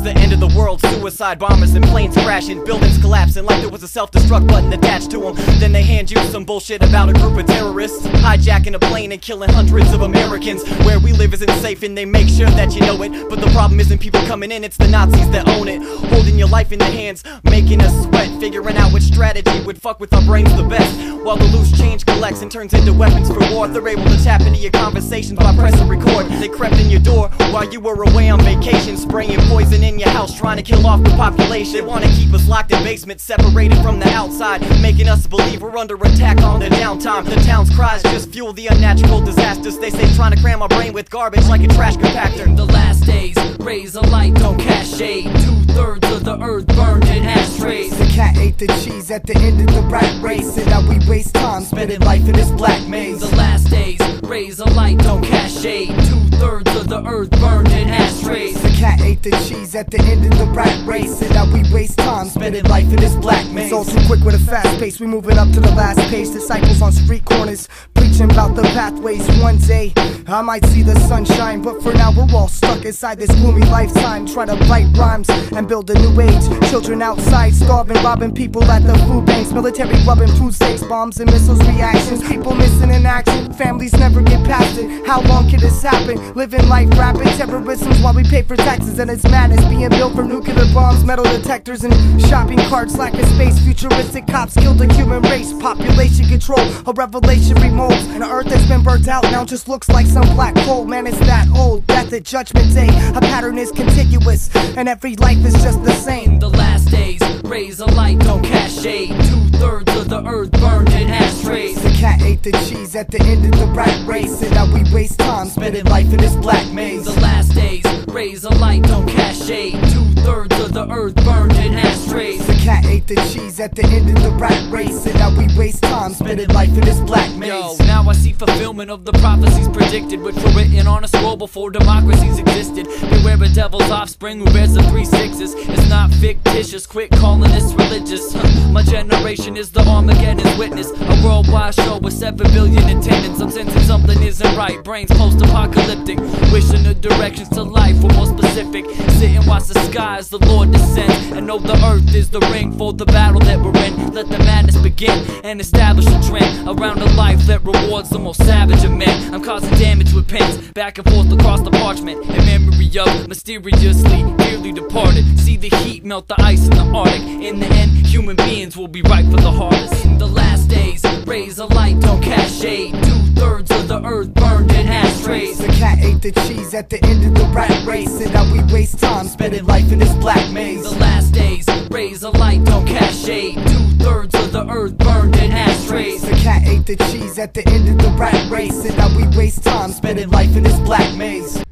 the end of the world. Suicide bombers and planes crashing, buildings collapsing like there was a self-destruct button attached to them. Then they hand you some bullshit about a group of terrorists hijacking a plane and killing hundreds of Americans. Where we live isn't safe and they make sure that you know it. But the problem isn't people coming in, it's the Nazis that own it. Holding your life in their hands, making us sweat, figuring out which strategy would fuck with our brains the best. While the loose change collects and turns into weapons for war, they're able to tap into your conversations by pressing record. They crept in your door while you were away on vacation, spraying poison in your house, trying to kill off the population. They wanna keep us locked in basements, separated from the outside, making us believe we're under attack on the downtime. The town's cries just fuel the unnatural disasters. They say trying to cram our brain with garbage like a trash compactor. In the last days, raise a light, don't cast shade. 2/3 of the earth burned in ashtrays. The cat ate the cheese at the end of the rat race, and now we waste time spending life in this black maze. In the last days, raise a light, don't cast shade. 2/3 of the earth burned in ashtrays. The cat ate the cheese at the end of the rat race, and now we waste time spending life in this black maze. It's all too quick with a fast pace, we moving up to the last page. Disciples on street corners, preaching about the pathways. One day, I might see the sunshine, but for now we're all stuck inside this gloomy lifetime. Try to write rhymes and build a new age. Children outside starving, robbing people at the food banks. Military rubbing food stakes, bombs and missiles reactions. People missing in action, families never get past it. How long can this happen? Living life rapid, terrorism's while we pay for taxes. And it's madness being built for nuclear bombs, metal detectors and shopping carts lacking space. Futuristic cops killed the human race. Population control, a revelation removes. An earth that's been burnt out now just looks like some black hole. Man, it's that old, death at judgment day. A pattern is contiguous, and every life is just the same. In the last days, raise a light, don't cast shade. 2/3 of the earth burned in ashtrays. The cat ate the cheese at the end of the rat race, and now we waste time spending life in this black maze. In the last days, raise a light, don't cast shade. 2/3 of the earth burned in ashtrays. The cat ate the cheese at the end of the rat race, and now we waste time spending life in this black maze. Yo, now I see fulfillment of the prophecies predicted, which were written on a scroll before democracies existed. Beware a devil's offspring who bears the 3 6s. It's not fictitious, quit calling this religious. My generation is the Armageddon's witness. A worldwide show with 7 billion attendants. I'm sensing something isn't right, brains post-apocalyptic. Wishing the directions to life were more specific. Sit and watch the sky as the Lord descends, and know the earth is the ring for the battle that we're in. Let the madness begin and establish a trend around a life that rewards the most savage of men. I'm causing damage with pens, back and forth across the parchment, in memory of mysteriously dearly departed. See the heat melt the ice in the Arctic. In the end, human beings will be ripe for the harvest. In the last days, raise a light, don't cast shade. 2/3 of the earth burned in ashtrays. The cat ate the cheese at the end of the rat race, and now we waste time spending life in this black maze. In the last days, raise a light, don't cast shade. 2/3 of the earth burned in ashtrays. The cat ate the cheese at the end of the rat race, and now we waste time spending life in this black maze.